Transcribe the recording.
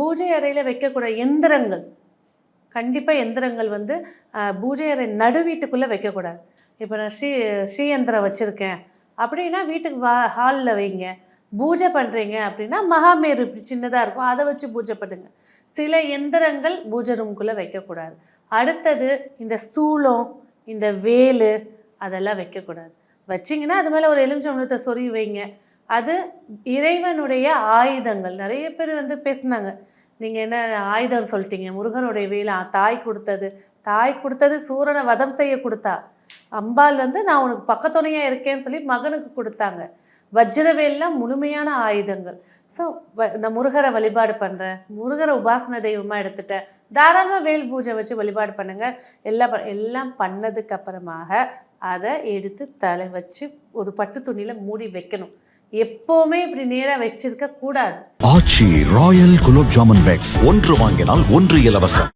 பூஜை அறையில் வைக்கக்கூடாது எந்திரங்கள், கண்டிப்பாக எந்திரங்கள் வந்து பூஜை அறை நடு வீட்டுக்குள்ளே வைக்கக்கூடாது. இப்போ நான் ஸ்ரீயந்திரம் வச்சுருக்கேன் அப்படின்னா வீட்டுக்கு ஹாலில் வைங்க. பூஜை பண்ணுறீங்க அப்படின்னா மகாமேரு இப்படி சின்னதாக இருக்கும், அதை வச்சு பூஜை பண்ணுங்க. சில எந்திரங்கள் பூஜை ரூம்குள்ளே வைக்கக்கூடாது. அடுத்தது இந்த சூளம், இந்த வேலு அதெல்லாம் வைக்கக்கூடாது. வச்சிங்கன்னா அது மேலே ஒரு எலுமிச்சம்பழத்தை சொருகி வைங்க. அது இறைவனுடைய ஆயுதங்கள். நிறைய பேர் வந்து பேசுனாங்க, நீங்கள் என்ன ஆயுதம் சொல்லிட்டீங்க, முருகனுடைய வேலை தாய் கொடுத்தது சூரனை வதம் செய்ய கொடுத்தா. அம்பாள் வந்து நான் உனக்கு பக்கத்துணையாக இருக்கேன்னு சொல்லி மகனுக்கு கொடுத்தாங்க. வஜ்ரவேல்லாம் முழுமையான ஆயுதங்கள். ஸோ நான் முருகரை வழிபாடு பண்ணுறேன், முருகரை உபாசன தெய்வமாக எடுத்துட்டேன், தாராளமாக வேல் பூஜை வச்சு வழிபாடு பண்ணுங்கள். எல்லாம் பண்ணதுக்கு அப்புறமாக அதை எடுத்து தலை வச்சு ஒரு பட்டு துணியில் மூடி வைக்கணும். எப்போவுமே இப்படி நேராக வச்சிருக்க கூடாது. ஆச்சி ராயல் குலோப் ஜாமுன் பேக்ஸ் 1 வாங்கினால் 1 இலவசம்.